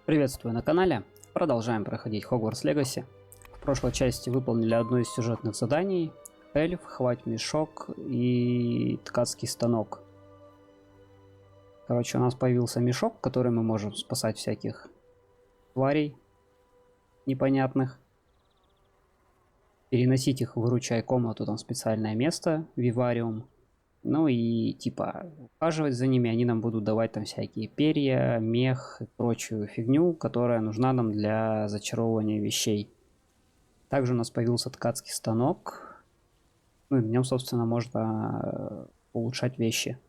Приветствую на канале. Продолжаем проходить Hogwarts Legacy. В прошлой части выполнили одно из сюжетных заданий. Эльф, хвать мешок и ткацкий станок. Короче, у нас появился мешок, в который мы можем спасать всяких тварей непонятных. Переносить их в выручай комнату, там специальное место, вивариум. Ну и типа ухаживать за ними, они нам будут давать там всякие перья, мех и прочую фигню, которая нужна нам для зачаровывания вещей. Также у нас появился ткацкий станок. Ну и на нем, собственно, можно улучшать вещи.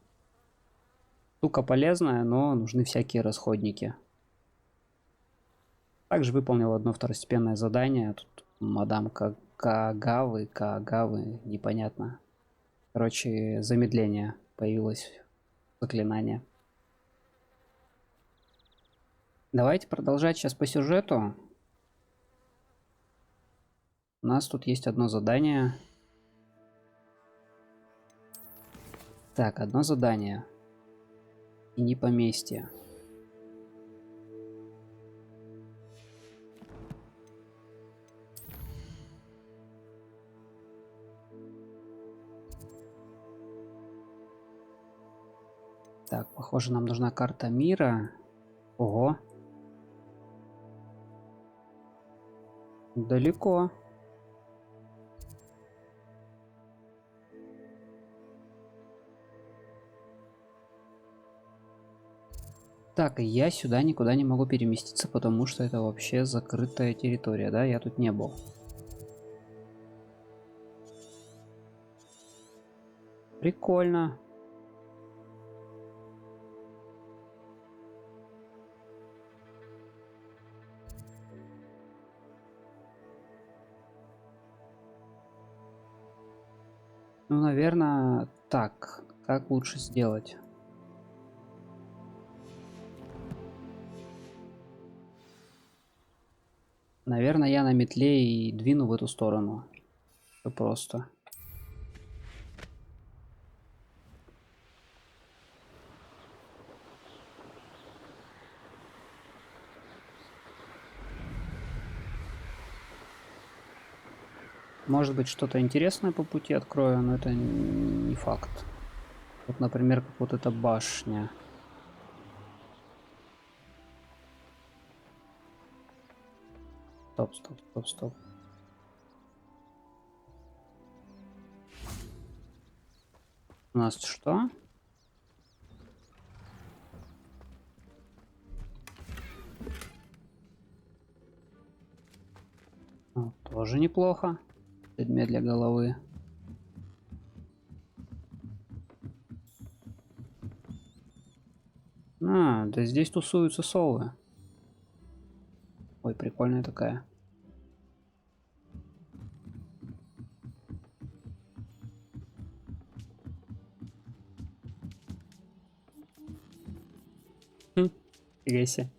Штука полезная, но нужны всякие расходники. Также выполнил одно второстепенное задание. Тут мадам Кагавы, непонятно. Короче, замедление появилось, заклинание. Давайте продолжать сейчас по сюжету. У нас тут есть одно задание. Так, одно задание. Тени поместья. Так, похоже, нам нужна карта мира. Ого. Далеко. Так, и я сюда никуда не могу переместиться, потому что это вообще закрытая территория, да? Я тут не был. Прикольно. Ну, наверное, так. Как лучше сделать? Наверное, я на метле и двину в эту сторону. Все просто. Может быть, что-то интересное по пути открою, но это не факт. Вот, например, как вот эта башня. Стоп. У нас что? О, тоже неплохо. Предмет для головы. А, да здесь тусуются совы. Ой, прикольная такая. Фига себе.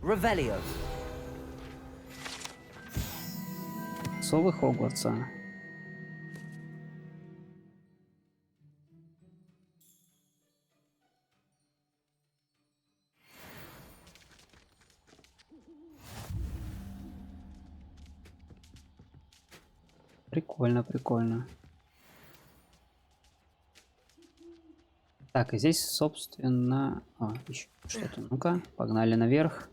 Ревелио. Совы Хогвартса. Прикольно. Так, и здесь, собственно... О, еще что-то. Ну-ка, погнали наверх.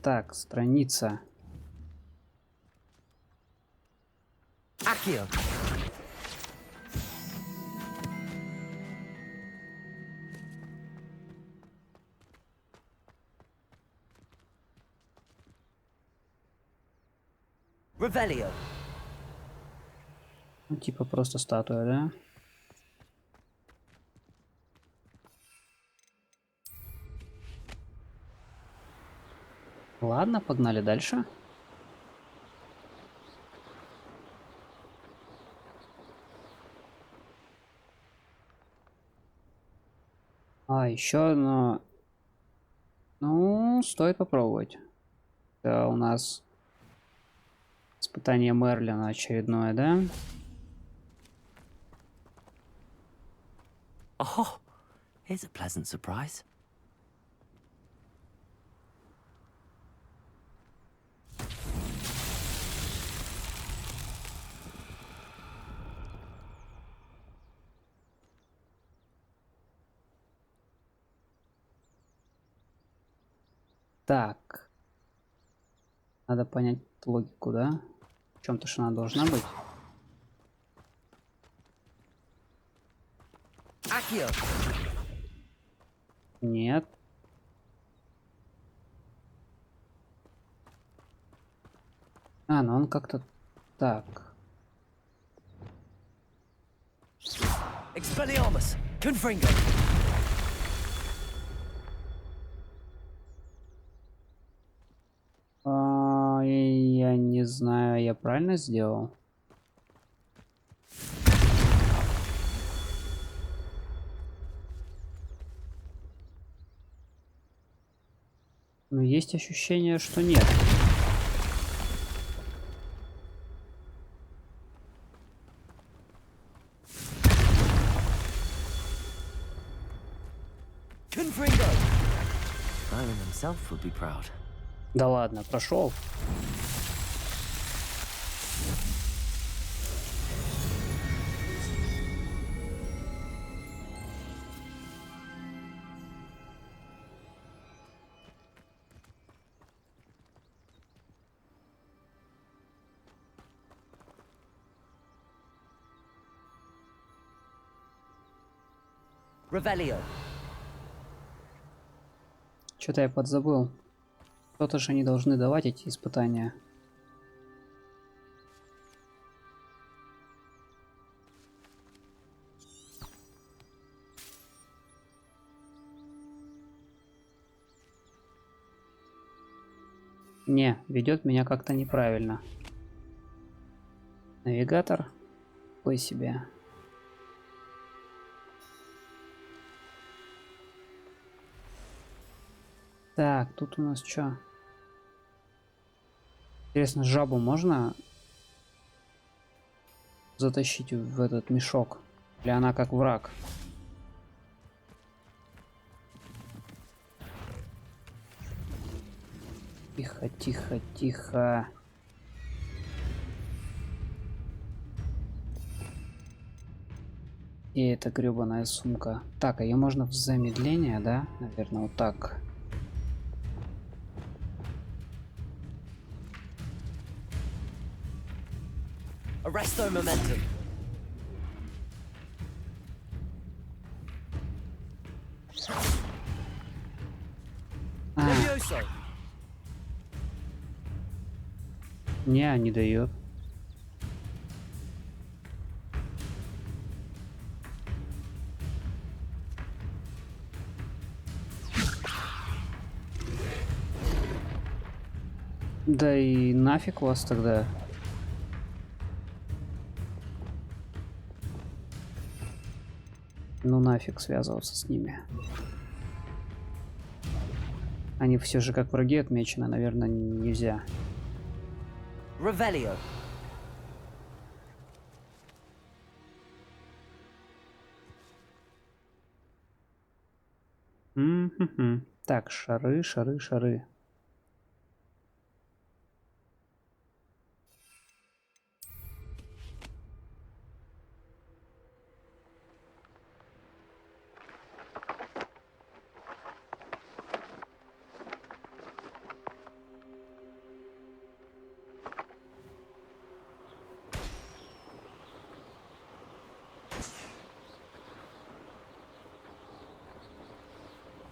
Так, страница. Акио. Ревелио. Ну, типа просто статуя, да? Ладно, погнали дальше. Еще одно. Ну, стоит попробовать. Это у нас испытание Мерлина очередное, да? Oh, here's a pleasant surprise. Так. Надо понять логику, да? В чем-то же она должна быть. Accio. Нет. Ну он как-то так. Expelliarmus. Confringo. Я не знаю, я правильно сделал? Но есть ощущение, что нет. Confringo. Merlin himself would be proud. Да ладно, прошел. Revelio. Что-то я подзабыл. Кто-то же не должны давать эти испытания. Не, ведет меня как-то неправильно. Навигатор. Такой себе. Так, тут у нас что? Интересно, жабу можно затащить в этот мешок? Или она как враг? Тихо, тихо, тихо. И эта гребаная сумка. Так, а ее можно в замедление, да? Наверное, вот так. Arresto momentum. Levioso. Не дает. Да и нафиг вас тогда. Ну нафиг связываться с ними. Они все же как враги отмечены, наверное, нельзя. Revelio. Так, шары, шары, шары.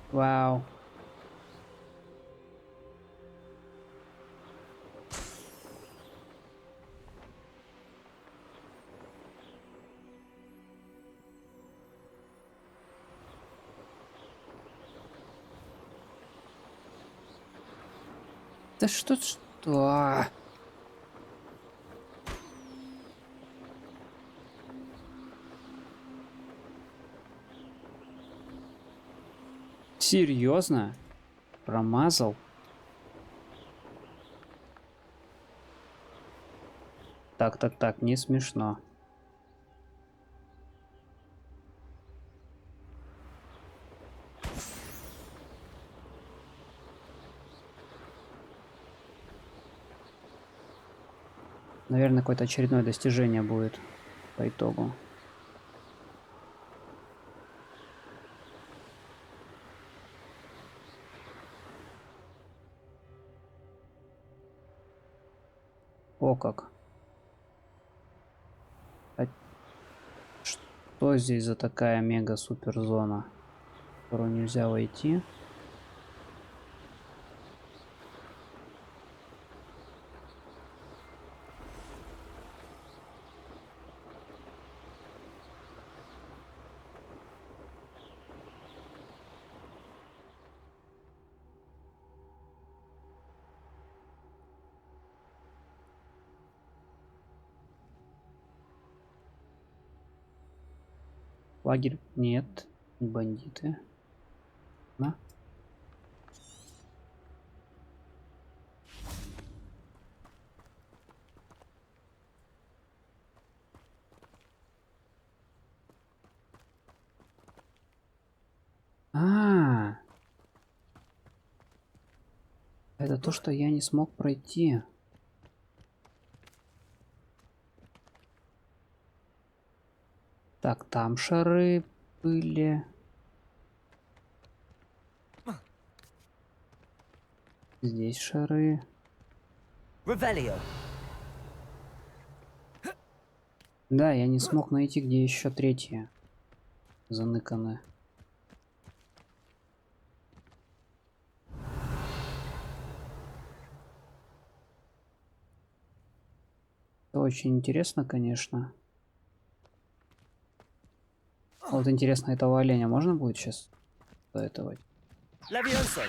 Вау. Да что? Серьезно? Промазал? Так, не смешно. Наверное, какое-то очередное достижение будет по итогу. О как. А что здесь за такая мега-супер зона, в которую нельзя войти? Лагерь? Нет, не бандиты. На. А, это то, что я не смог пройти. Так, там шары были. Здесь шары. Revelio. Да, я не смог найти, где еще третья. Заныканы. Это очень интересно, конечно. Вот интересно, этого оленя можно будет сейчас до этого? Levioso.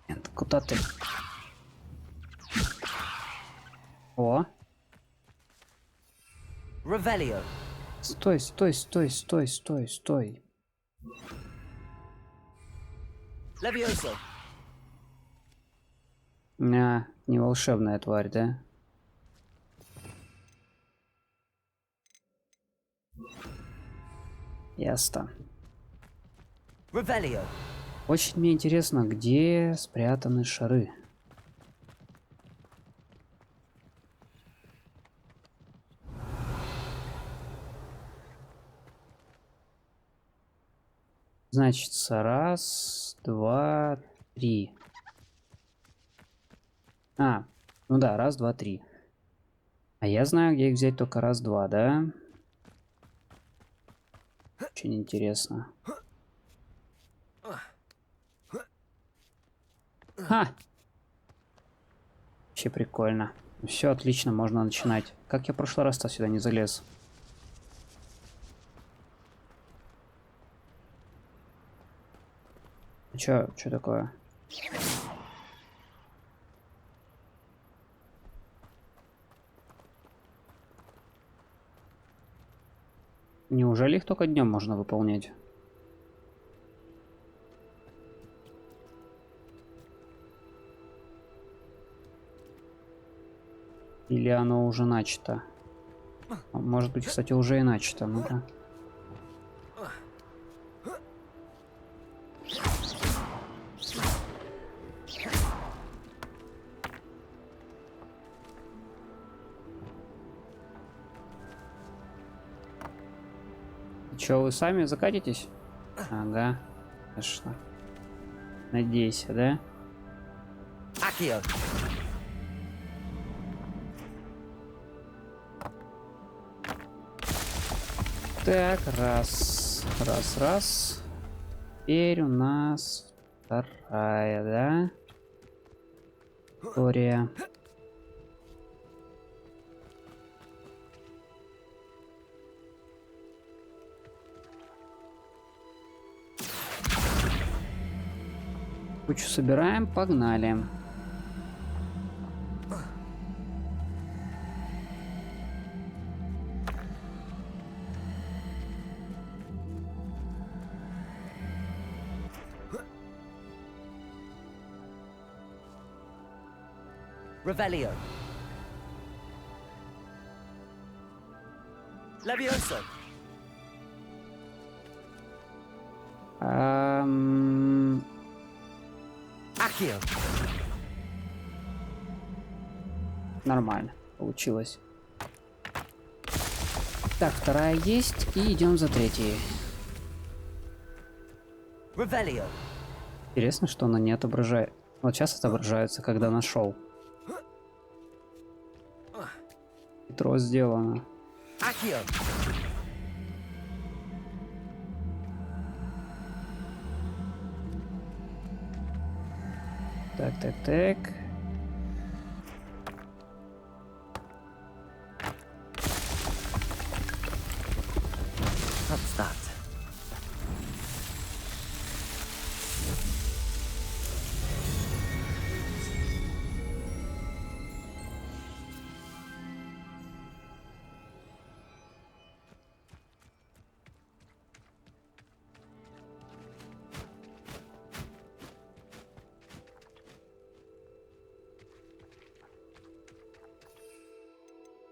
Нет, куда ты? О! Revelio. Стой, стой, стой, стой, стой, стой. Levioso. А, не волшебная тварь, да? Ясно. Revelio. Очень мне интересно, где спрятаны шары. Значит, раз, два, три. А, ну да, раз, два, три. А я знаю, где их взять только раз, два, да? Очень интересно. Ха! Вообще прикольно. Все отлично, можно начинать. Как я в прошлый раз-то сюда не залез? Чё такое? Неужели их только днем можно выполнять? Или оно уже начато? Может быть, кстати, уже и начато. Ну-ка. Чё, вы сами закатитесь? Ага, конечно. Надейся, да? Accio. Так, раз. Теперь у нас вторая, да? История. Кучу собираем, погнали. Revelio. Levioso. Accio. Нормально. Получилось. Так, вторая есть. И идем за третьей. Revelio. Интересно, что она не отображает. Вот сейчас отображается, когда нашел. Хитро сделано. Accio. Так, так, так. What's that?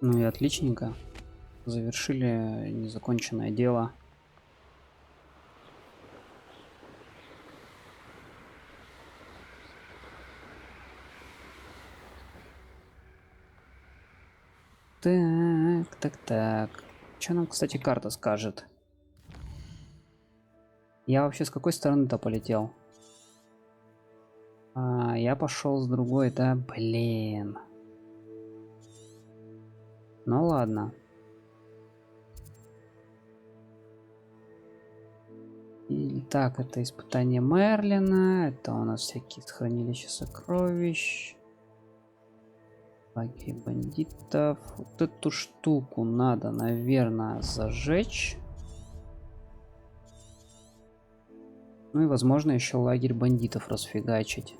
Ну и отличненько. Завершили незаконченное дело. Так, так, так. Что нам, кстати, карта скажет? Я вообще с какой стороны-то полетел? Я пошел с другой, да? Блин. Ну ладно. И, так, это испытание Мерлина. Это у нас всякие хранилища сокровищ. Лагерь бандитов. Вот эту штуку надо, наверное, зажечь. Ну и, возможно, еще лагерь бандитов расфигачить.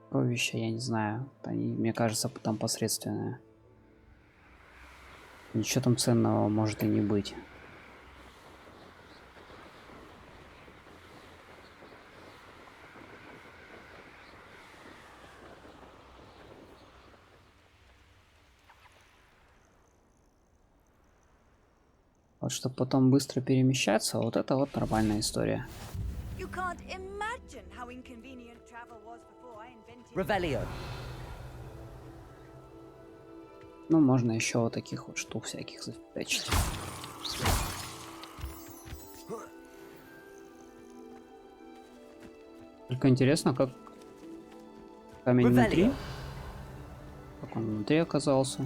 Сокровища, я не знаю. Они, мне кажется, там посредственные. Ничего там ценного может и не быть. Вот чтобы потом быстро перемещаться, вот это вот нормальная история. Revelio. Ну, можно еще вот таких вот штук всяких зафигачить. Только интересно, как камень внутри. Как он внутри оказался.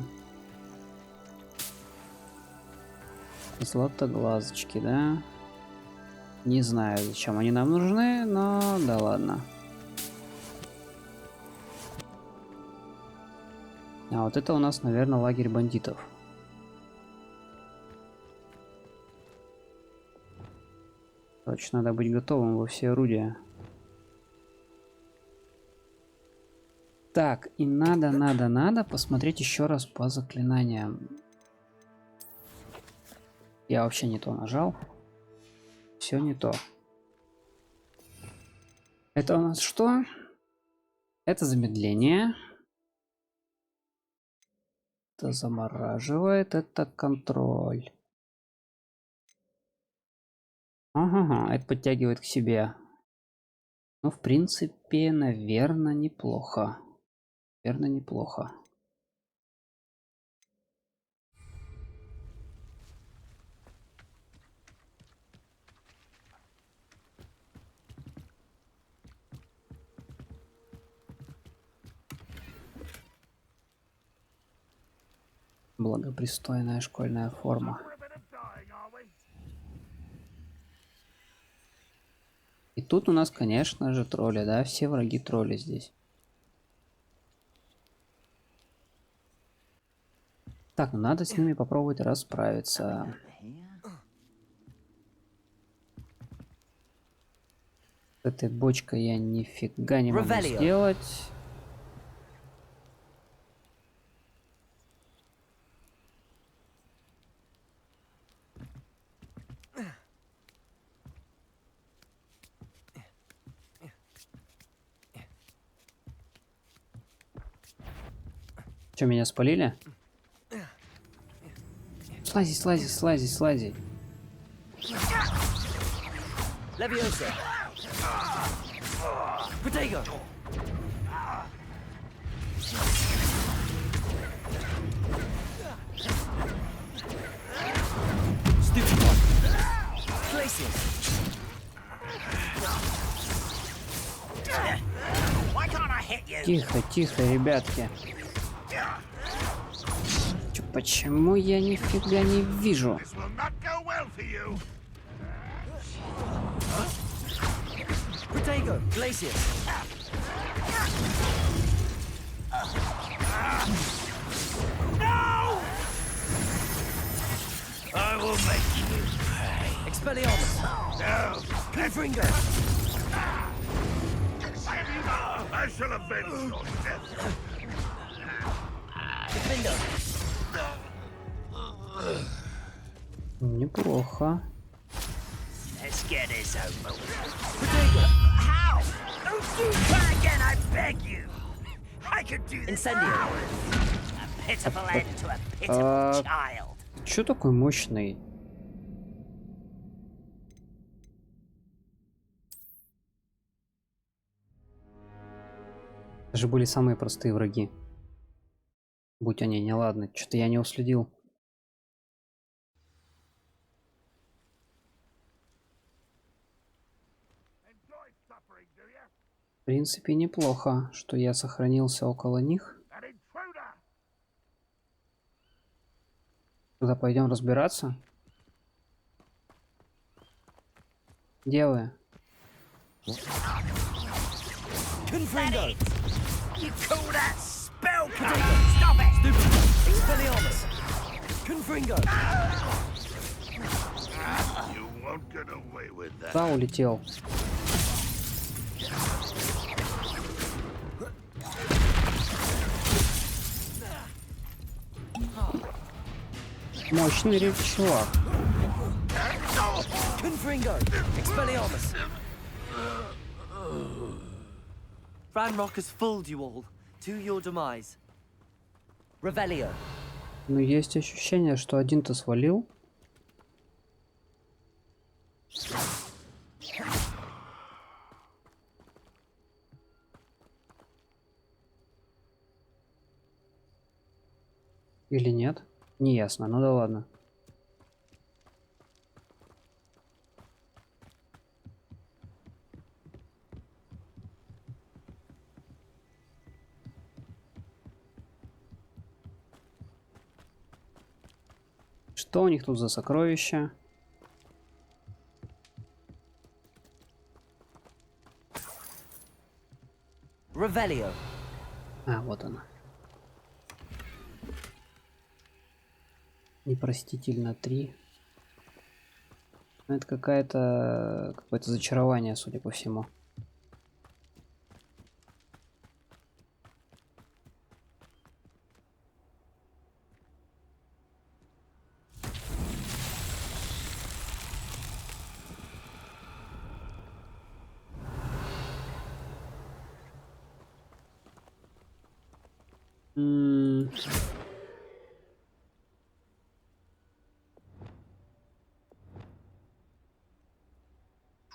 Златоглазочки, да? Не знаю, зачем они нам нужны, но да ладно. А вот это у нас, наверное, лагерь бандитов. Точно, надо быть готовым во все орудия. Так, и надо посмотреть еще раз по заклинаниям. Я вообще не то нажал. Все не то. Это у нас что? Это замедление. Это замораживает. Это контроль. Ага, это подтягивает к себе. Ну, в принципе, наверное, неплохо. Наверное, неплохо. Благопристойная школьная форма. И тут у нас, конечно же, тролли, да? Все враги тролли здесь. Так, ну надо с ними попробовать расправиться. С этой бочкой я нифига не могу сделать. Че, меня спалили? Слази, слази, слази, слази. Leviosa. Protego. Stupid one. Glacius. Тихо, тихо, ребятки. Чё, почему я нифига не вижу? Protego. Glacius. No! I will make you pay. Expelliarmus. No. Confringo. I shall avenge your death. Defendo. Неплохо. Let's get this over with. Protego. How? Don't do that again, I beg you. I could do this. Incendio. A pitiful end to a pitiful child. Чё такой мощный? Это же были самые простые враги. Будь они неладны. Что-то я не уследил. В принципе, неплохо, что я сохранился около них. Тогда пойдем разбираться. Где вы? Confringo. You call that spell casting? Stop it! Stupid. Expelliarmus. Confringo. You won't get away with that. Да, улетел. Мощный чувак. Confringo. Expelliarmus. Ранроka's fooled you all to your demise. Revelio. Но есть ощущение, что один-то свалил. Или нет? Не ясно, ну да ладно. Что у них тут за сокровища? Revelio. А, вот она. Непростительно 3. Это какое-то зачарование, судя по всему.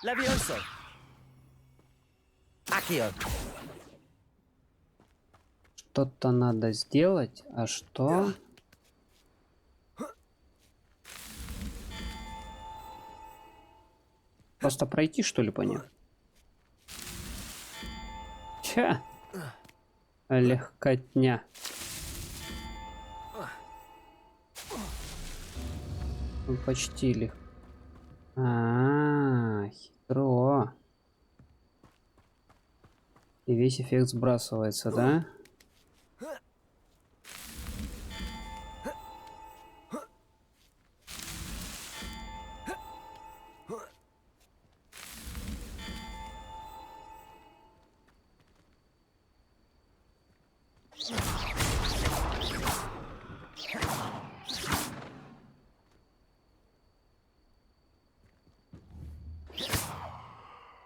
Levioso. Accio. Что-то надо сделать, а что? Просто пройти, что ли, по ним? Ча! Легкотня. Ну, почти легко. Хитро. И весь эффект сбрасывается, да?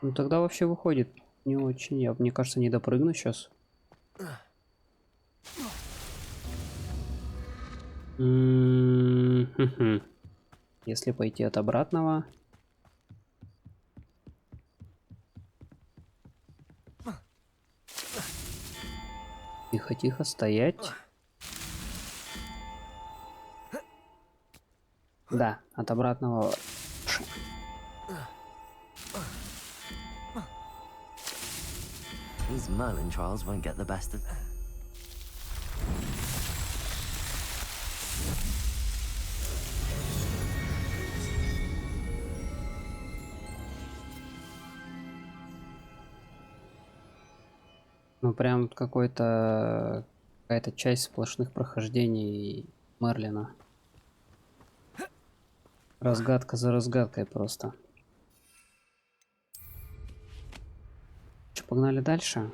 Ну тогда вообще выходит не очень. Я, мне кажется, не допрыгну сейчас. М-м-м. Если пойти от обратного. Тихо, тихо, стоять. Да, от обратного. These Merlin trials won't get the best of. Ну прям какая-то часть сплошных прохождений Мерлина. Разгадка за разгадкой просто. Че, погнали дальше?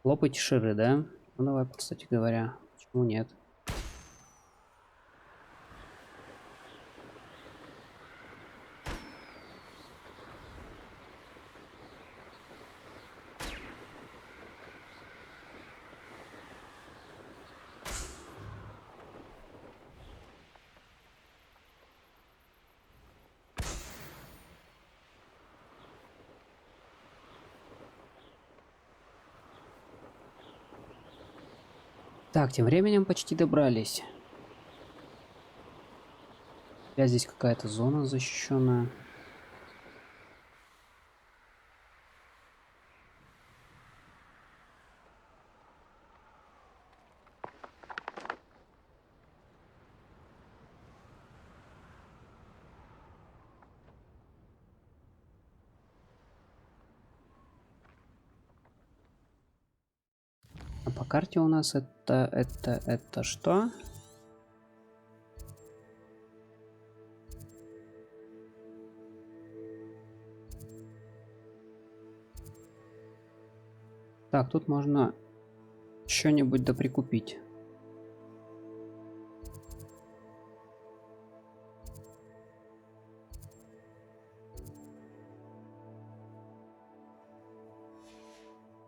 Лопать ширы, да? Ну давай, кстати говоря, почему нет? Так, тем временем почти добрались. Опять здесь какая-то зона защищенная. А по карте у нас это что? Так, тут можно что-нибудь доприкупить.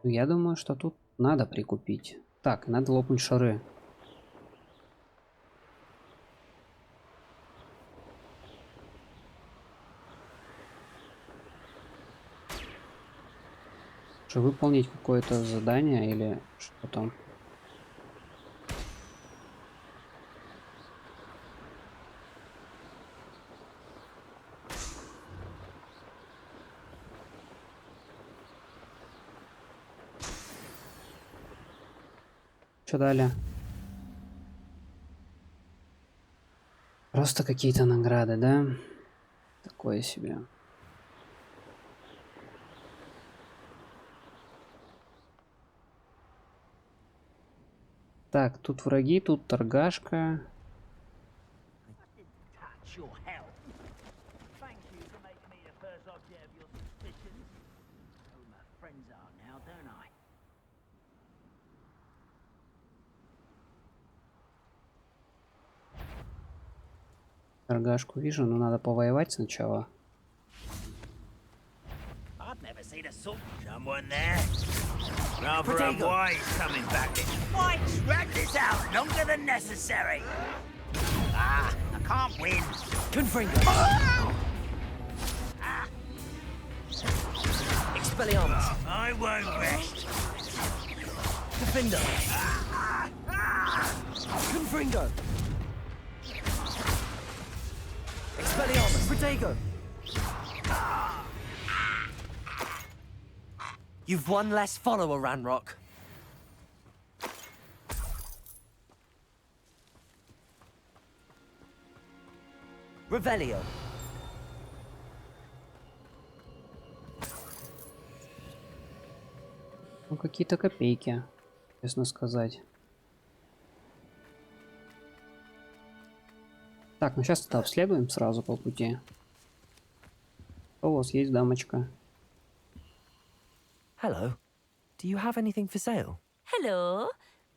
Ну, я думаю, что тут надо прикупить. Так, надо лопнуть шары. Что, выполнить какое-то задание или что там? Что далее? Просто какие-то награды, да? Такое себе. Так, тут враги, тут торгашка. Touch your health. Thank you for making me the first object of your suspicions. Who my friends are now, don't I? Торгашку вижу, но надо повоевать сначала. I've never seen a sort. Someone there. Rather unwise coming back. Why drag this out longer than necessary? Ah, I can't win. Confringo. Expelliarmus. I won't rest. Defender. Confringo. Expelliarmus. Protego. You've one less follower, Ranrock. Revelio. Ну, какие-то копейки, честно сказать. Так, ну сейчас это обследуем сразу по пути. Что у вас есть, дамочка? Hello. Do you have anything for sale? Hello.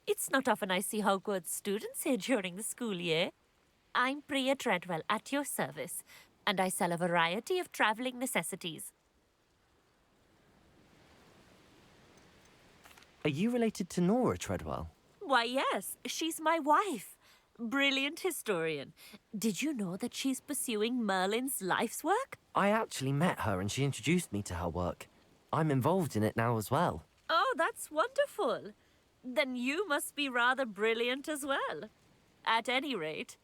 It's not often I see Hogwarts students here during the school year. I'm Priya Treadwell at your service, and I sell a variety of traveling necessities. Are you related to Nora Treadwell? Why, yes, she's my wife. Brilliant historian. Did you know that she's pursuing Merlin's life's work? I actually met her and she introduced me to her work. I'm involved in it now as well. Oh, that's wonderful. Then you must be rather brilliant as well. At any rate,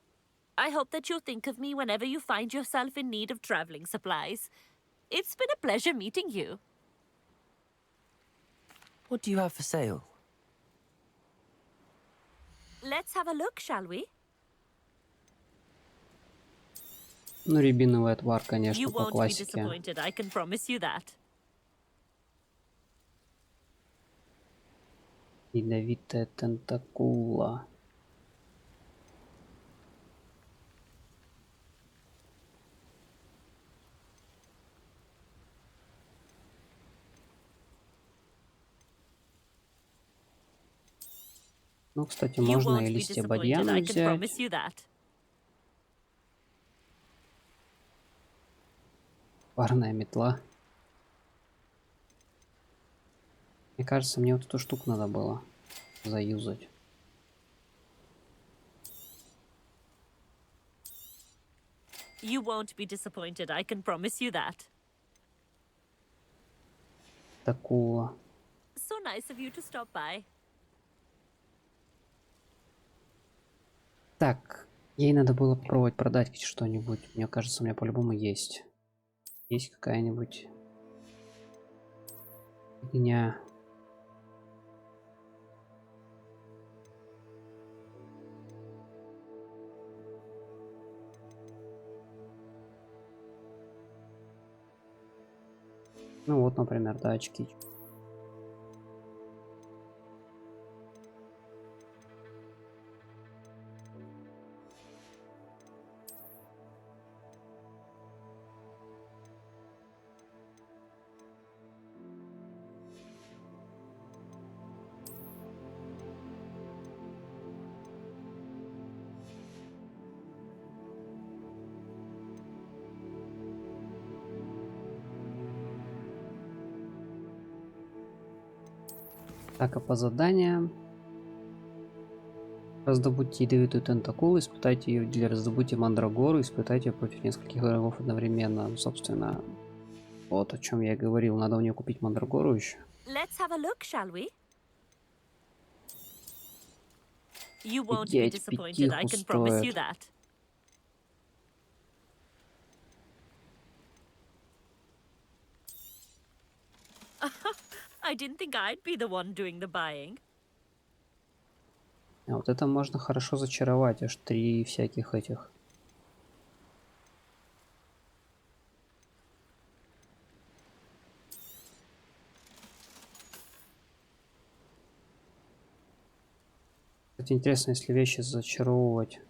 I hope that you'll think of me whenever you find yourself in need of traveling supplies. It's been a pleasure meeting you. What do you have for sale? Let's have a look, shall we? Ну, рябиновый отвар, You конечно, по won't be классике. disappointed, I can promise you that. Ядовитая тентакула. Ну, кстати, You можно won't и be листья disappointed, бадьяна I can взять. promise you that. Парная метла. Мне кажется, мне вот эту штуку надо было заюзать. You won't be disappointed, I can promise you that. Такула. So nice of you to stop by. Так, ей надо было попробовать продать что-нибудь. Мне кажется, у меня по-любому есть. Есть какая-нибудь фигня. Ну вот, например, да, очки. Так, а по заданиям. Раздобудьте ядовитую тентакулу, испытайте ее, или раздобудьте мандрагору, испытайте ее против нескольких врагов одновременно. Ну, собственно, вот о чем я и говорил. Надо у нее купить мандрагору еще. Let's have a look, shall we? You won't be Сидеть disappointed, I can promise you стоит. that. I didn't think I'd be the one doing the buying. А вот это можно хорошо зачаровать. Аж 3 всяких этих. Кстати, интересно, если вещи зачаровывать.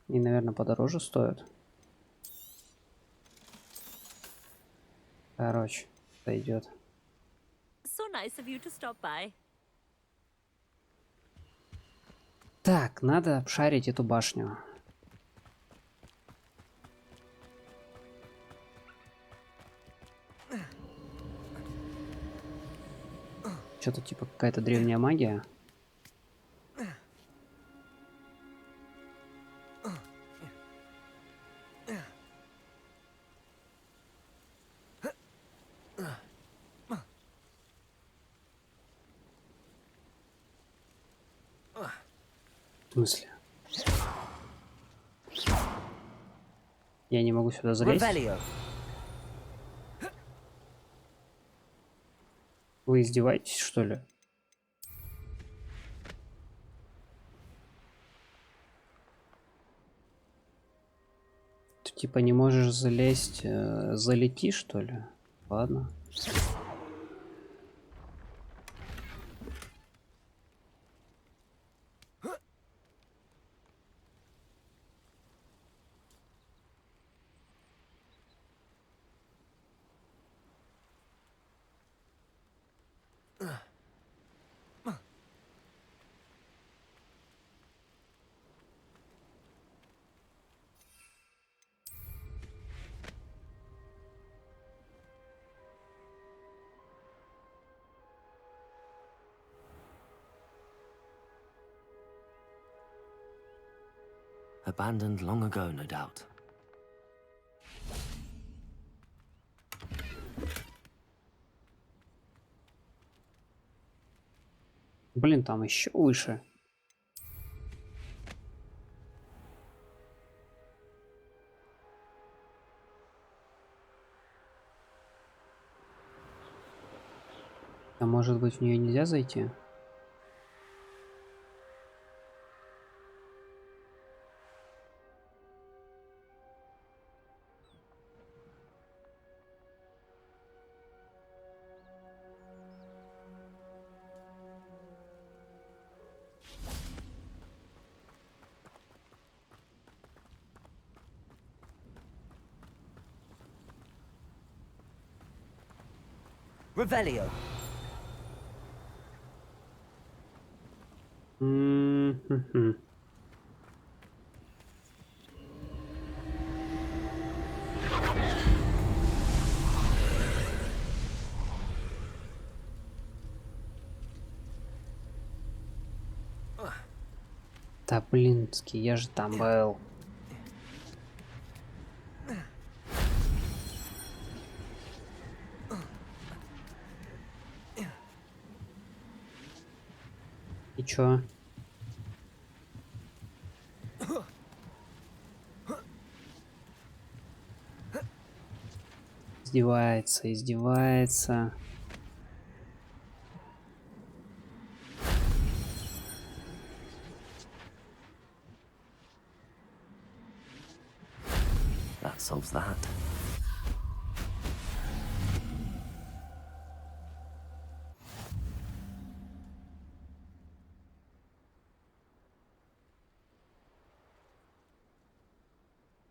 И, наверное, подороже стоят. Короче, пойдет. So nice of you to stop by. Так, надо обшарить эту башню. Что-то типа какая-то древняя магия. В смысле? Я не могу сюда залезть. Revelio. Вы издеваетесь, что ли? Ты типа не можешь залезть, залети, что ли? Ладно. Abandoned long ago, no doubt. Блин, там еще выше. А может быть, в нее нельзя зайти? Revelio. М-м-м. Да блински, я же там был. И чё? Издевается, издевается. That solves that.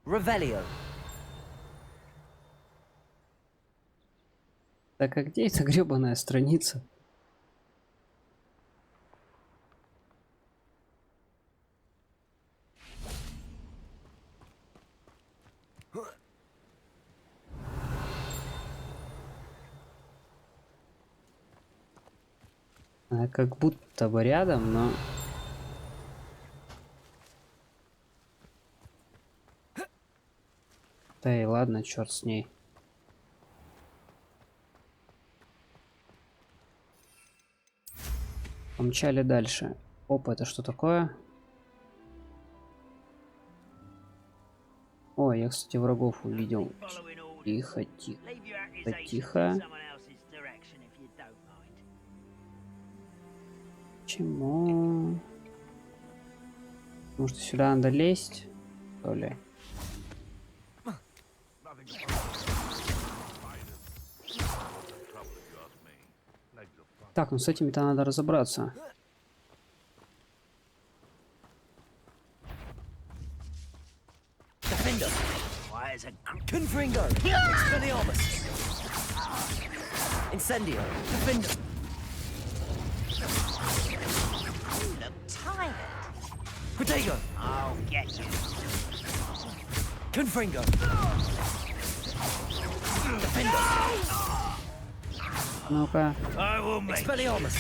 Revelio. Так а где эта гребаная страница? Она как будто бы рядом, но... Да и ладно, черт с ней. Помчали дальше. Опа, это что такое? Ой, я, кстати, врагов увидел. Тихо, тихо, тихо. Почему? Потому что сюда надо лезть, что ли? Так, ну с этими-то надо разобраться. Confringo. Expelliarmus. Incendio. Defender. You look tired. Protego. I'll get you. Confringo. Defender. Ну-ка. I will make Expelliarmus.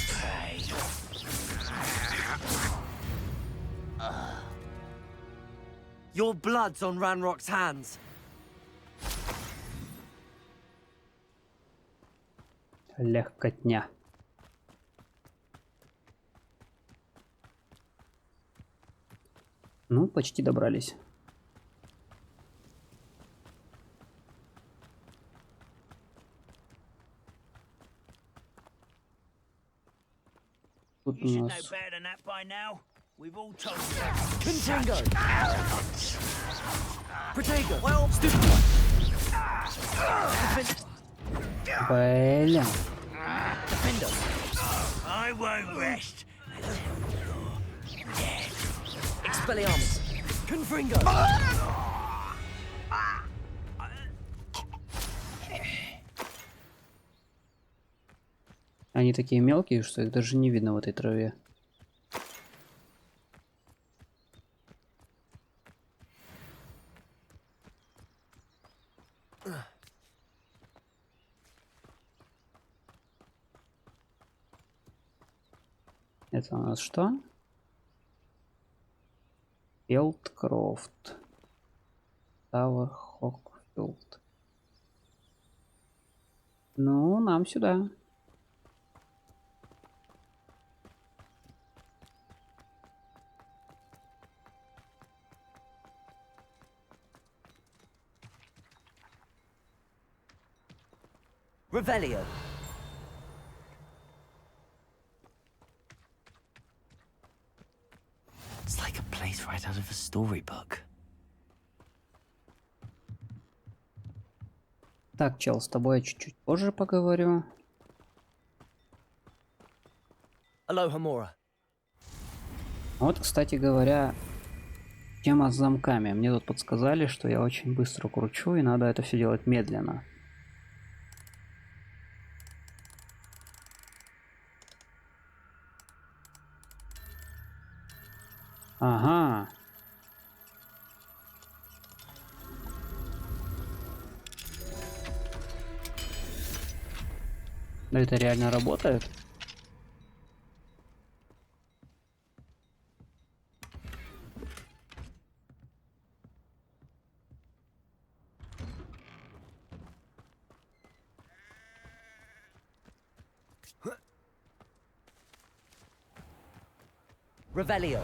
Your blood's on Ranrock's hands. Легкотня. Ну, почти добрались. Тут You у should know нас... better than that by now. We've all told you. Confringo. Protego. Well, Stupid. Блин. Defender. I won't rest until you're dead. Expelliarmus. Confringo. Они такие мелкие, что их даже не видно в этой траве. Это у нас что? Фелдкрофт. Тауэр Хокфилд. Ну, нам сюда. Revelio. It's like a place right out of a storybook. Так, чел, с тобой я чуть-чуть позже поговорю. Aloha Mora. Вот, кстати говоря, тема с замками. Мне тут подсказали, что я очень быстро кручу, и надо это все делать медленно. Ага. Но это реально работает? Revelio.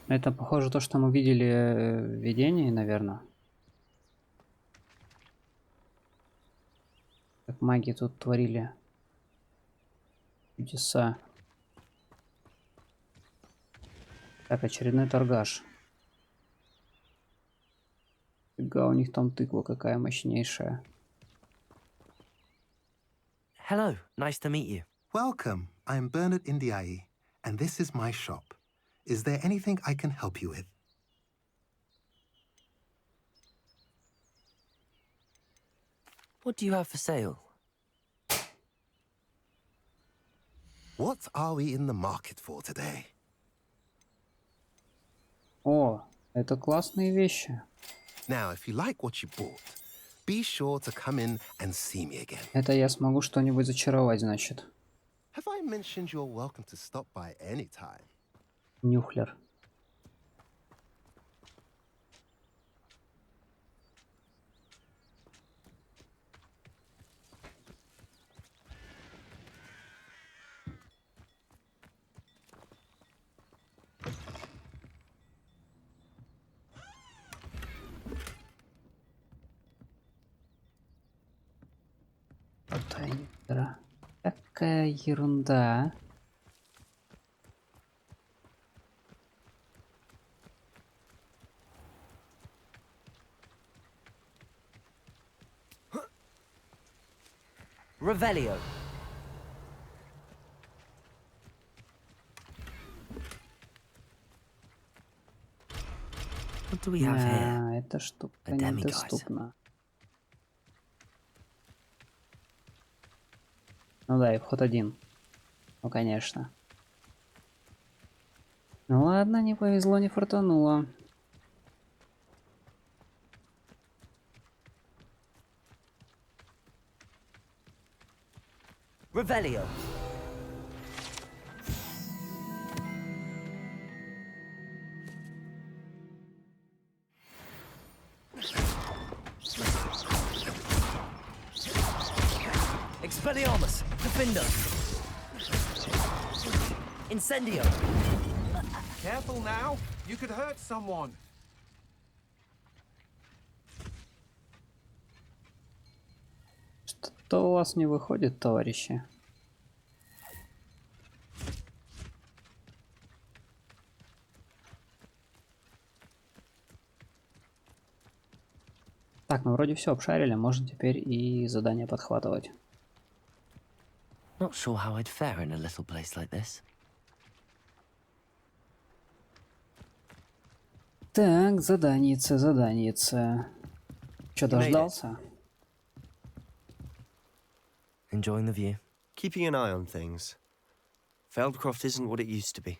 Это похоже то, что мы видели в видении, наверное. Как маги тут творили чудеса. Так, очередной торгаш. Фига, у них там тыква какая мощнейшая. Hello, nice to meet you. Welcome. I'm Bernard Indiaye, and this is my shop. Is there anything I can help you with? What do you have for sale? What are we in the market for today? О, это классные вещи. Now, if you like what you bought, be sure to come in and see me again. Это я смогу что-нибудь зачаровать, значит. Have I mentioned you're welcome to stop by any time? Нюхлер. Такая ерунда. Revelio. What do we have here? Эта штука A demigod. недоступна. Ну да, и вход один. Ну, конечно. Ну ладно, не повезло, не фартануло. Revelio. Expelliarmus. Defender. Incendio. Careful now. You could hurt someone. Что у вас не выходит, товарищи? Так, ну вроде все обшарили, можно теперь и задание подхватывать. Not sure how I'd fare in a little place like this. Так, заданице. Что, You made it. дождался? Enjoying the view? Keeping an eye on things. Feldkroft isn't what it used to be.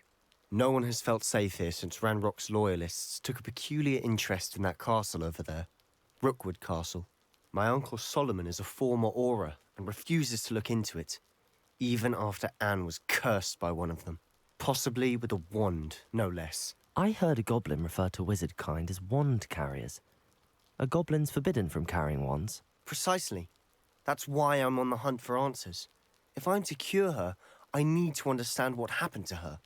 No one has felt safe here since Ranrock's loyalists took a peculiar interest in that castle over there. Rookwood Castle. My uncle Solomon is a former Auror and refuses to look into it, even after Anne was cursed by one of them. Possibly with a wand, no less. I heard a goblin refer to wizard kind as wand carriers. Are goblins forbidden from carrying wands? Precisely. That's why I'm on the hunt for answers. If I'm to cure her, I need to understand what happened to her.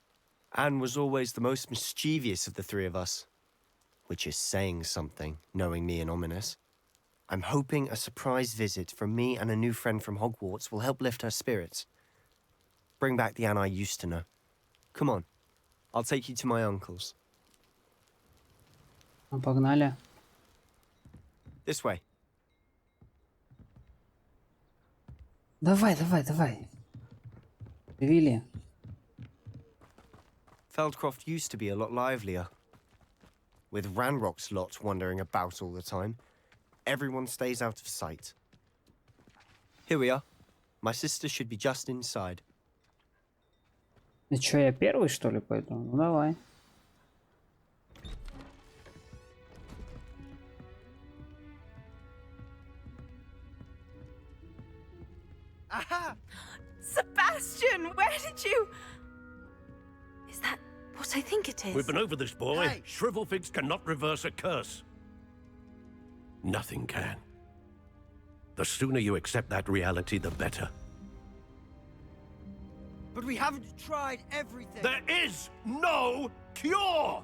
Anne was always the most mischievous of the three of us. Which is saying something, knowing me and Ominous. I'm hoping a surprise visit from me and a new friend from Hogwarts will help lift her spirits. Bring back the Anne I used to know. Come on. I'll take you to my uncle's. Ну, погнали. This way. Давай, давай, давай. Вилли. Feldkroft used to be a lot livelier. With Ranrock's lot wandering about all the time, everyone stays out of sight. Here we are. My sister should be just inside. И чё, я первый, что ли, пойду? Ну, давай. Aha! Sebastian, where did you... Is that what I think it is? We've been over this, boy. Hey. Shrivelfigs cannot reverse a curse. Nothing can. The sooner you accept that reality, the better. But we haven't tried everything. There is no cure!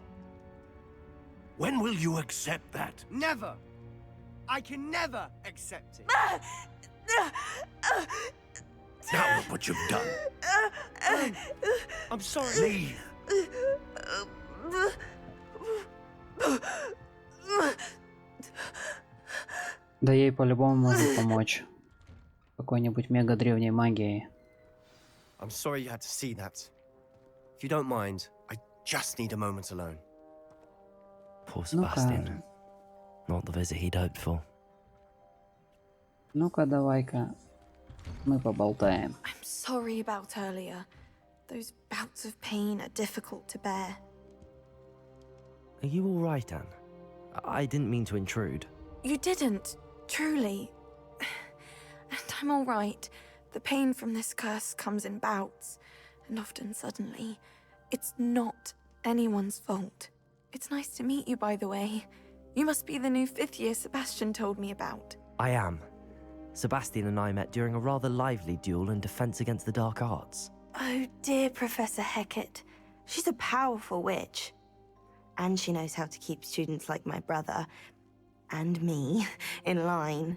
When will you accept that? Never. I can never accept it. Now look what you've done. I'm sorry. Leave. Да ей по-любому может помочь. Какой-нибудь мега древней магией. I'm sorry you had to see that. If you don't mind, I just need a moment alone. Poor Ну-ка. Sebastian. Not the visit he'd hoped for. Ну-ка, давай-ка. Мы поболтаем. I'm sorry about earlier. Those bouts of pain are difficult to bear. Are you all right, Anne? I didn't mean to intrude. You didn't, truly. And I'm all right. The pain from this curse comes in bouts, and often suddenly. It's not anyone's fault. It's nice to meet you, by the way. You must be the new 5th year Sebastian told me about. I am. Sebastian and I met during a rather lively duel in defense against the dark arts. Oh, dear Professor Hecat. She's a powerful witch. And she knows how to keep students like my brother, and me, in line.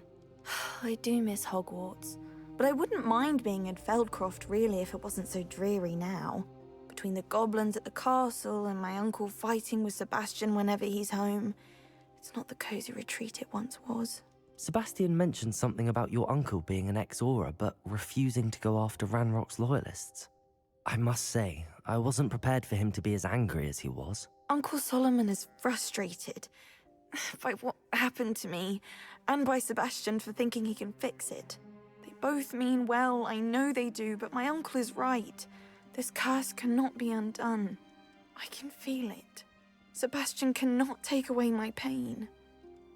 I do miss Hogwarts, but I wouldn't mind being in Feldkroft really if it wasn't so dreary now. Between the goblins at the castle and my uncle fighting with Sebastian whenever he's home, it's not the cozy retreat it once was. Sebastian mentioned something about your uncle being an ex-Auror, but refusing to go after Ranrock's loyalists. I must say, I wasn't prepared for him to be as angry as he was. Uncle Solomon is frustrated by what happened to me, and by Sebastian for thinking he can fix it. They both mean well, I know they do, but my uncle is right. This curse cannot be undone. I can feel it. Sebastian cannot take away my pain.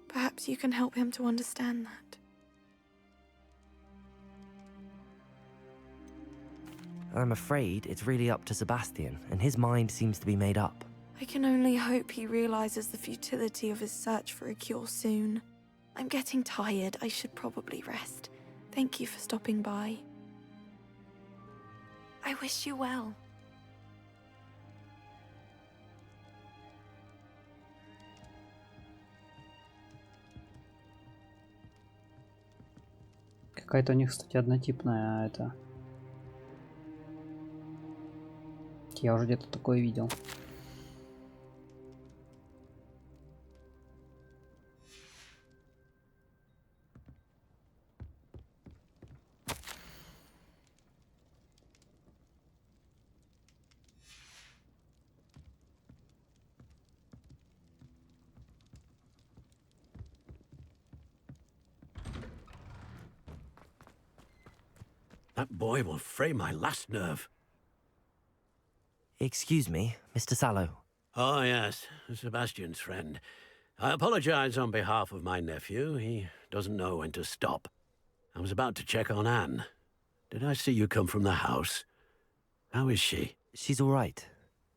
Perhaps you can help him to understand that. I'm afraid it's really up to Sebastian, and his mind seems to be made up. I can only hope he realizes the futility of his search for a cure soon. I'm getting tired. I should probably rest. Thank you for stopping by. I wish you well. Какая-то у них, кстати, однотипная это. Я уже где-то такое видел. That boy will fray my last nerve. Excuse me, Mr. Sallow. Oh, yes, Sebastian's friend. I apologize on behalf of my nephew. He doesn't know when to stop. I was about to check on Anne. Did I see you come from the house? How is she? She's all right.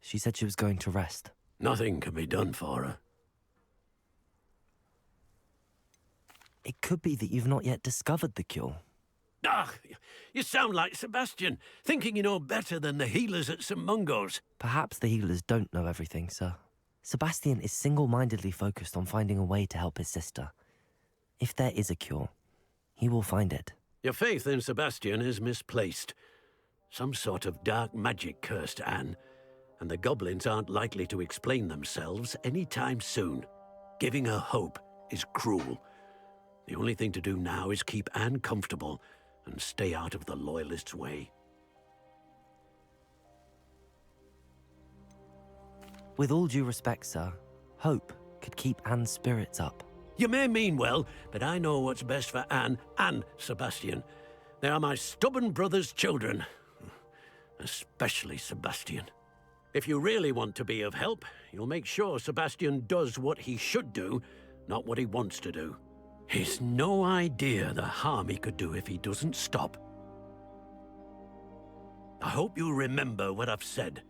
She said she was going to rest. Nothing can be done for her. It could be that you've not yet discovered the cure. Ah, you sound like Sebastian, thinking you know better than the healers at St. Mungo's. Perhaps the healers don't know everything, sir. Sebastian is single-mindedly focused on finding a way to help his sister. If there is a cure, he will find it. Your faith in Sebastian is misplaced. Some sort of dark magic cursed Anne, and the goblins aren't likely to explain themselves anytime soon. Giving her hope is cruel. The only thing to do now is keep Anne comfortable and stay out of the Loyalists' way. With all due respect, sir, hope could keep Anne's spirits up. You may mean well, but I know what's best for Anne and Sebastian. They are my stubborn brother's children. Especially Sebastian. If you really want to be of help, you'll make sure Sebastian does what he should do, not what he wants to do. He's no idea the harm he could do if he doesn't stop. I hope you'll remember what I've said.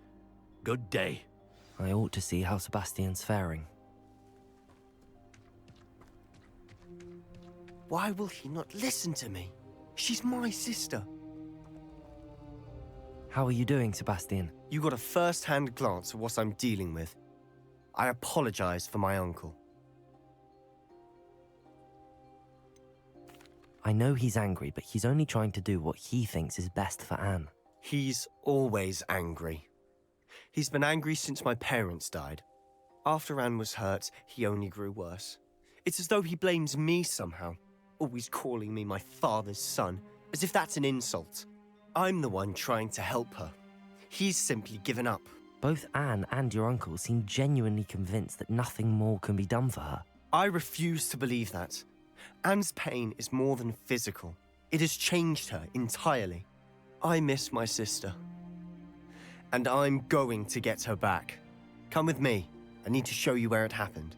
Good day. I ought to see how Sebastian's faring. Why will he not listen to me? She's my sister. How are you doing, Sebastian? You got a first-hand glance at what I'm dealing with. I apologize for my uncle. I know he's angry, but he's only trying to do what he thinks is best for Anne. He's always angry. He's been angry since my parents died. After Anne was hurt, he only grew worse. It's as though he blames me somehow, always calling me my father's son, as if that's an insult. I'm the one trying to help her. He's simply given up. Both Anne and your uncle seem genuinely convinced that nothing more can be done for her. I refuse to believe that. Anne's pain is more than physical. It has changed her entirely. I miss my sister. And I'm going to get her back. Come with me. I need to show you where it happened.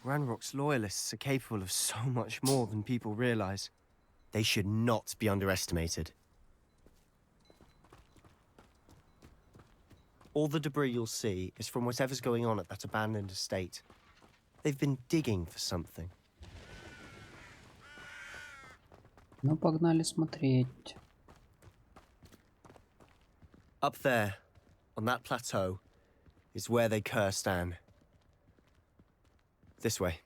Ranrock's loyalists are capable of so much more than people realize. They should not be underestimated. All the debris you'll see is from whatever's going on at that abandoned estate. They've been digging for something. Ну, погнали смотреть. Up there, on that plateau, is where they cursed Anne. This way.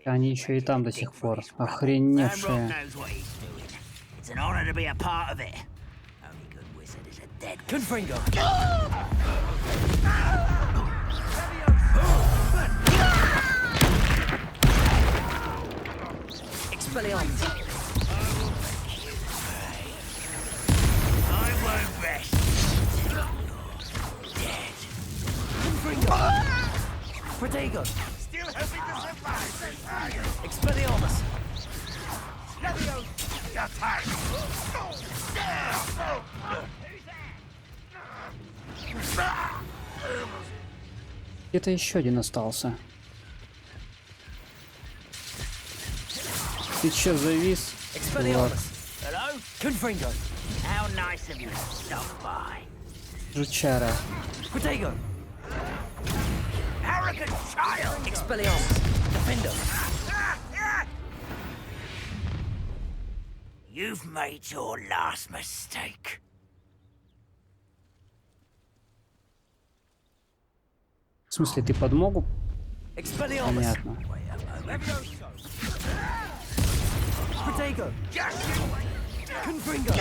Они еще и там до сих пор. Охреневшие. It's an honor to be a part of it. Only good wizard is a dead Confringo! Expelliarmus! I won't rest. Dead. Confringo! Protego! Still hoping to survive. Expelliarmus! You're tired. Где-то еще один остался. Ты че, завис? Hello? Confringo. How nice of you to stop by. Жучара. Protego! Arrogant child. Expelliarmus! Defender! You've made your last mistake. В смысле, ты подмогу? Понятно. Protego! Confringo!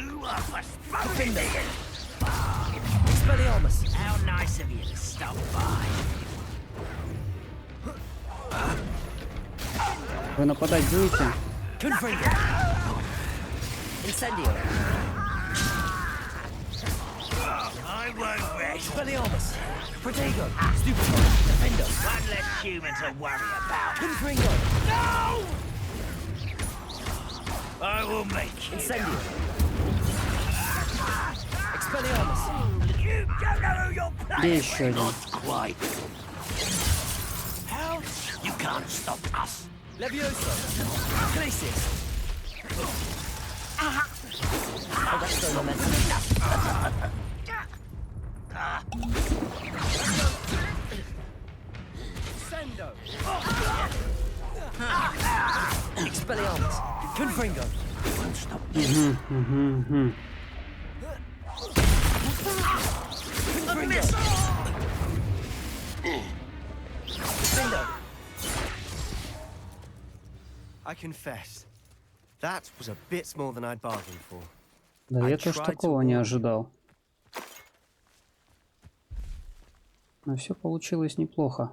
You are Defender! Expelliarmus! How nice of you to stop by. Вы нападать будете? Confringo! Incendio! I won't rest. rest. Expelliarmus! Protego! Stupefy! Defender! One less human to worry about. Confringo! No! I will make you. Incendio! Expelliarmus! You don't know who you're Где playing еще один? Quite. How? You can't stop us. Levioso! Glacius! Arresto momentum. Sendo! Expelliarmus! Confringo! I confess, that was a bit more than I'd bargained for. Да, я тоже такого не ожидал. Но все получилось неплохо.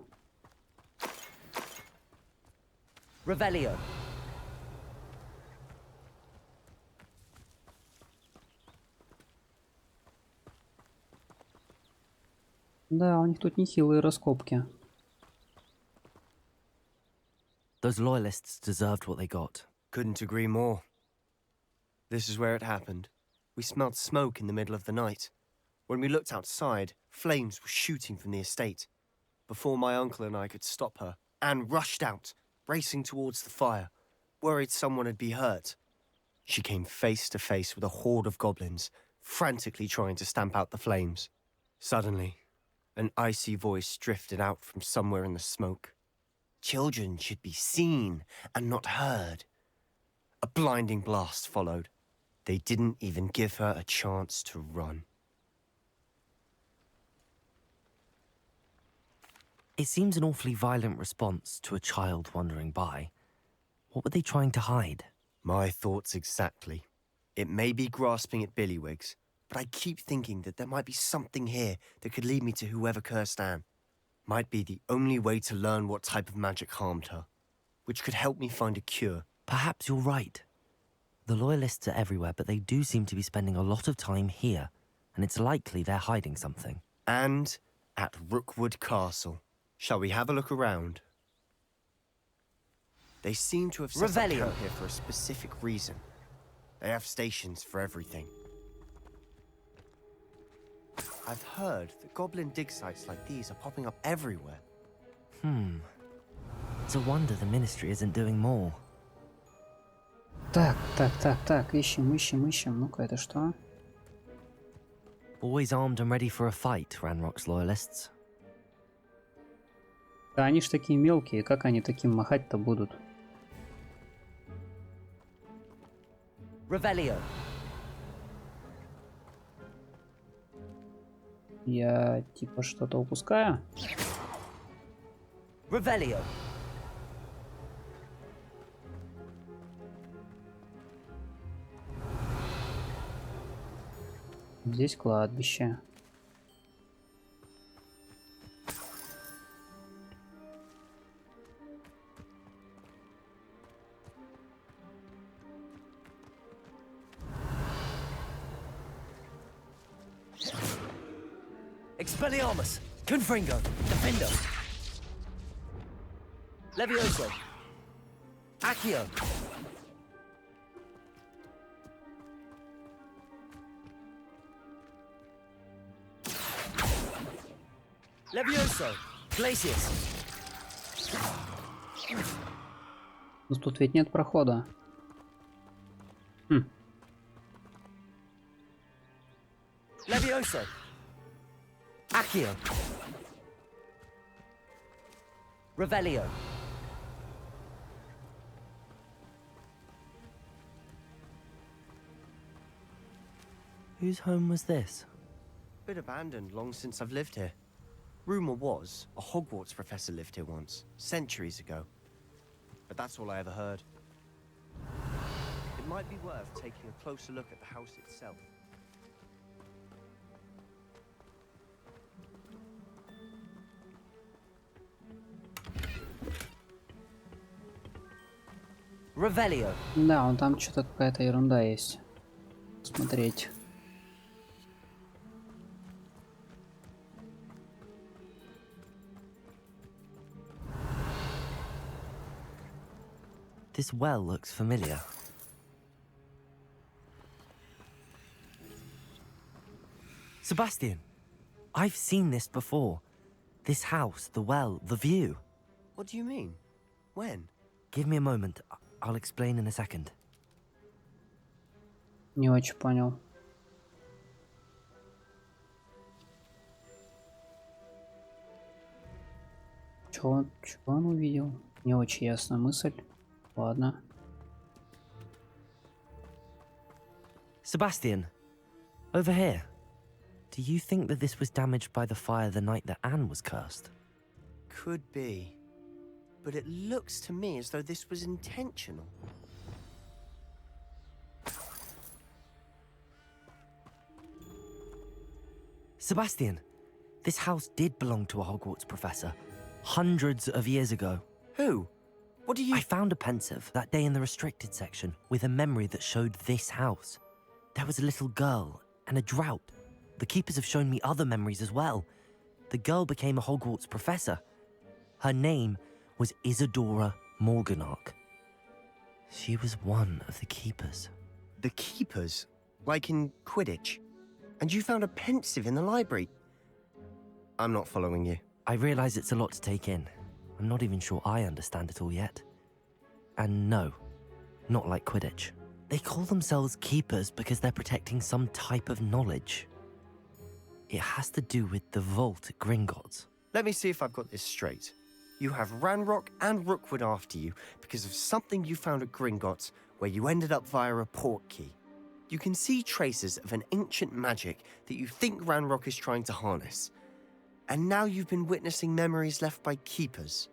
Revelio. Да, у них тут нехилые раскопки. Those loyalists deserved what they got. Couldn't agree more. This is where it happened. We smelled smoke in the middle of the night. When we looked outside, flames were shooting from the estate. Before my uncle and I could stop her, Anne rushed out, racing towards the fire, worried someone had been hurt. She came face to face with a horde of goblins, frantically trying to stamp out the flames. Suddenly, an icy voice drifted out from somewhere in the smoke. Children should be seen and not heard. A blinding blast followed. They didn't even give her a chance to run. It seems an awfully violent response to a child wandering by. What were they trying to hide? My thoughts exactly. It may be grasping at Billywigs, but I keep thinking that there might be something here that could lead me to whoever cursed Anne. Might be the only way to learn what type of magic harmed her, which could help me find a cure. Perhaps you're right. The loyalists are everywhere, but they do seem to be spending a lot of time here, and it's likely they're hiding something. And at Rookwood Castle. Shall we have a look around? They seem to have set up camp here for a specific reason. They have stations for everything. I've heard that goblin dig sites like these are popping up everywhere. It's a wonder the ministry isn't doing more. Так, ищем. Ну-ка, это что? Always armed and ready for a fight, Ranrock's loyalists. Да они ж такие мелкие, как они таким махать-то будут? Revelio. Я типа что-то упускаю? Revelio. Здесь кладбище. Expelliarmus. Confringo. Defender. Levioso. Accio. Levioso. Glacius. Но тут ведь нет прохода. Levioso. Accio. Revelio. Whose home was this? Been abandoned long since I've lived here. Rumor was a Hogwarts professor lived here once, centuries ago. But that's all I ever heard. It might be worth taking a closer look at the house itself. Revelio. Да, он там что-то какая-то ерунда есть. Смотреть. This well looks familiar. Sebastian, I've seen this before. This house, the well, the view. What do you mean? When? Give me a moment. I'll explain in a second. Не очень понял. Чего он увидел? Не очень ясная мысль. Ладно. Sebastian, over here. Do you think that this was damaged by the fire the night that Anne was cursed? Could be. But it looks to me as though this was intentional. Sebastian, this house did belong to a Hogwarts professor. Hundreds of years ago. Who? What do you... I found a pensive that day in the restricted section with a memory that showed this house. There was a little girl and a drought. The keepers have shown me other memories as well. The girl became a Hogwarts professor. Her name was Isadora Morganach. She was one of the keepers. The keepers? Like in Quidditch? And you found a pensive in the library? I'm not following you. I realize it's a lot to take in. I'm not even sure I understand it all yet. And no, not like Quidditch. They call themselves keepers because they're protecting some type of knowledge. It has to do with the vault at Gringotts. Let me see if I've got this straight. You have Ranrock and Rookwood after you because of something you found at Gringotts where you ended up via a port key. You can see traces of an ancient magic that you think Ranrock is trying to harness. And now you've been witnessing memories left by keepers.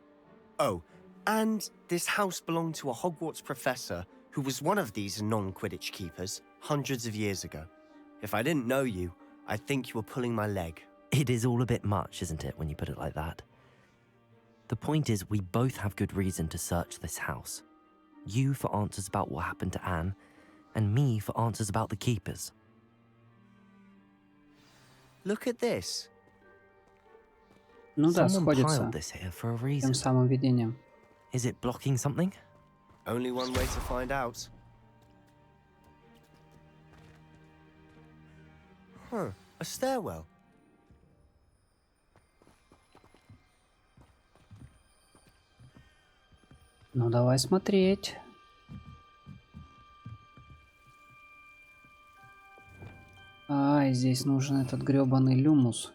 Oh, and this house belonged to a Hogwarts professor who was one of these non-Quidditch keepers hundreds of years ago. If I didn't know you, I'd think you were pulling my leg. It is all a bit much, isn't it, when you put it like that? The point is, we both have good reason to search this house. You for answers about what happened to Anne, and me for answers about the keepers. Look at this. Ну да, Someone сходится. piled this here for a Тем reason. самым видением. Is it blocking something? Only one way to find out. Huh, a stairwell. Ну давай смотреть. Ай, здесь нужен этот грёбаный люмус.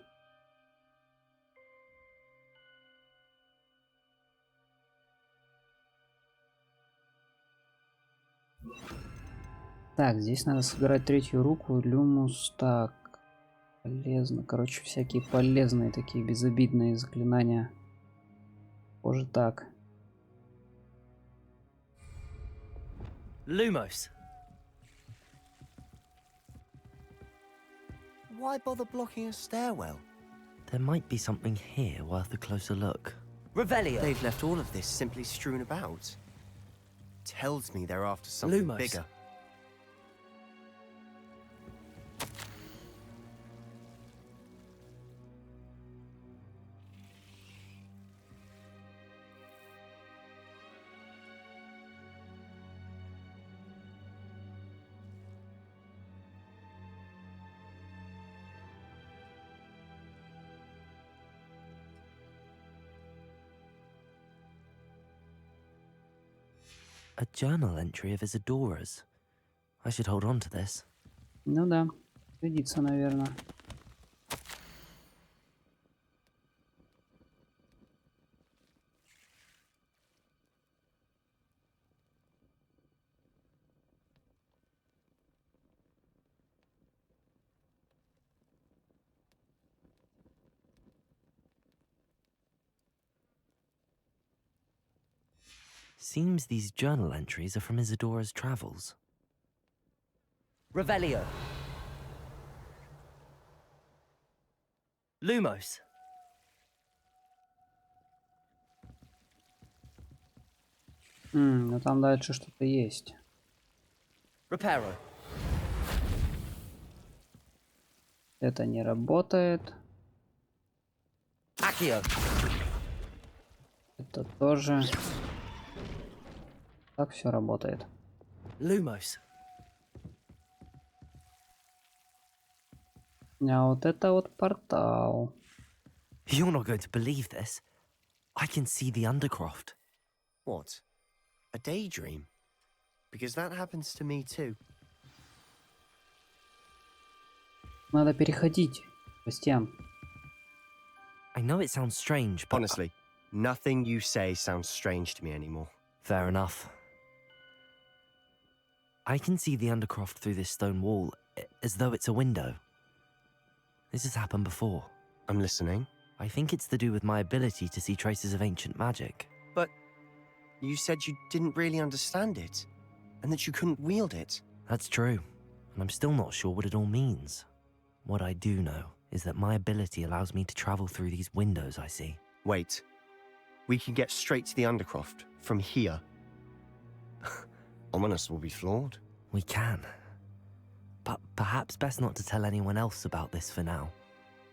Так, здесь надо собирать третью руку, люмус, так, полезно, короче, всякие полезные такие безобидные заклинания. Похоже так. Lumos. Why bother blocking a stairwell? There might be something here worth a closer look. Revelio. They've left all of this simply strewn about. Tells me they're after something Lumos. bigger. A journal entry of Isadora's. I should hold on to this. Ну да, пригодится, наверное. Seems these journal entries are from Isadora's travels. Revelio. Lumos. Ну там дальше что-то есть. Reparo. Это не работает. Accio. Это тоже. Так все работает. Lumos. А вот это вот портал. You're not going to believe this. I can see the Undercroft. What? A daydream? Because that happens to me too. Надо переходить, Бастиан. I know it sounds strange, but... Honestly, nothing you say sounds strange to me anymore. Fair enough. I can see the Undercroft through this stone wall, as though it's a window. This has happened before. I'm listening. I think it's to do with my ability to see traces of ancient magic. But you said you didn't really understand it, and that you couldn't wield it. That's true, and I'm still not sure what it all means. What I do know is that my ability allows me to travel through these windows I see. Wait. We can get straight to the Undercroft from here. Ominous will be flawed. We can. But perhaps best not to tell anyone else about this for now.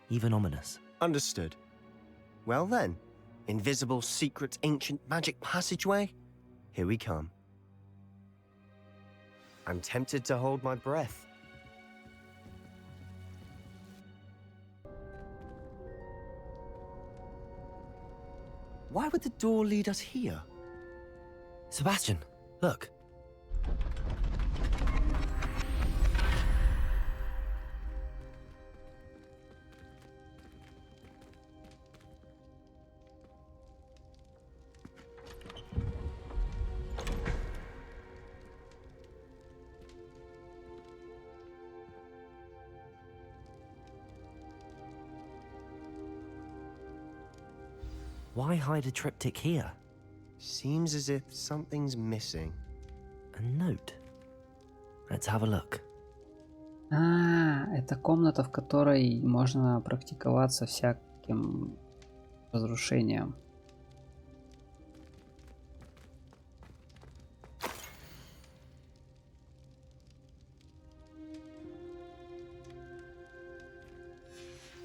Even Ominous. Understood. Well then, invisible, secret, ancient magic passageway? Here we come. I'm tempted to hold my breath. Why would the door lead us here? Sebastian, look. Why hide a triptych here? Seems as if something's missing. A note. Let's have a look. Это комната, в которой можно практиковаться всяким разрушением.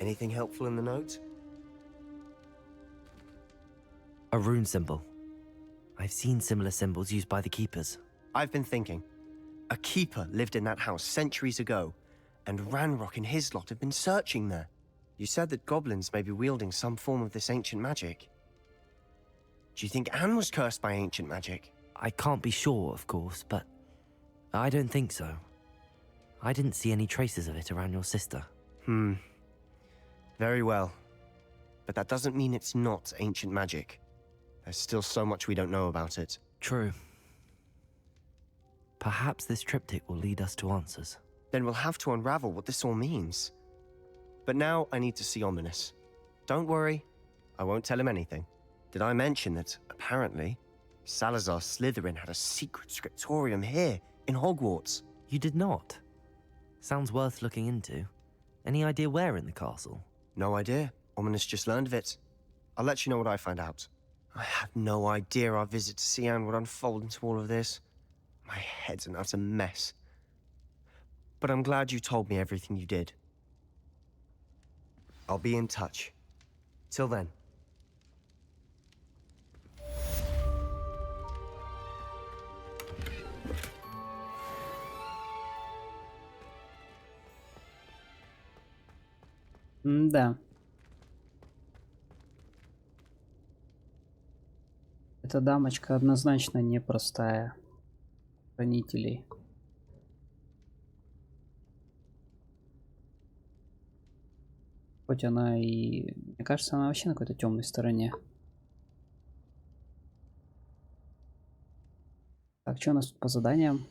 Anything helpful in the note? A rune symbol. I've seen similar symbols used by the keepers. I've been thinking. A keeper lived in that house centuries ago, and Ranrock and his lot have been searching there. You said that goblins may be wielding some form of this ancient magic. Do you think Anne was cursed by ancient magic? I can't be sure, of course, but I don't think so. I didn't see any traces of it around your sister. Very well. But that doesn't mean it's not ancient magic. There's still so much we don't know about it. True. Perhaps this triptych will lead us to answers. Then we'll have to unravel what this all means. But now I need to see Ominous. Don't worry, I won't tell him anything. Did I mention that, apparently, Salazar Slytherin had a secret scriptorium here, in Hogwarts? You did not? Sounds worth looking into. Any idea where in the castle? No idea. Ominous just learned of it. I'll let you know what I find out. I had no idea our visit to Sian would unfold into all of this. My head's an utter mess. But I'm glad you told me everything you did. I'll be in touch. Till then. Да. Эта дамочка однозначно непростая. Хранителей. Хоть она и... Мне кажется, она вообще на какой-то темной стороне. Так, что у нас тут по заданиям?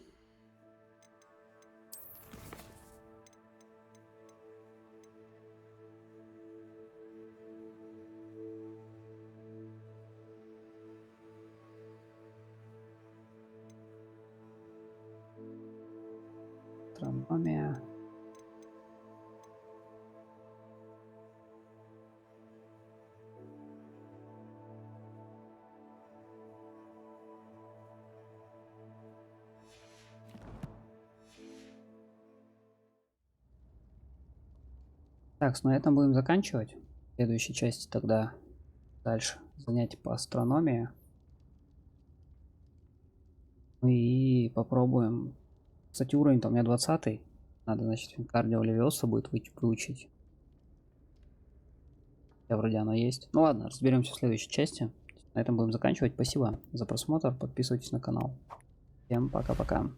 Астрономия. Так, на этом будем заканчивать. В следующей части тогда дальше занятия по астрономии. Ну и попробуем. Кстати, уровень-то у меня 20-й. Надо, значит, кардио левиоса будет выучить. Я вроде оно есть. Ну ладно, разберемся в следующей части. На этом будем заканчивать. Спасибо за просмотр. Подписывайтесь на канал. Всем пока-пока.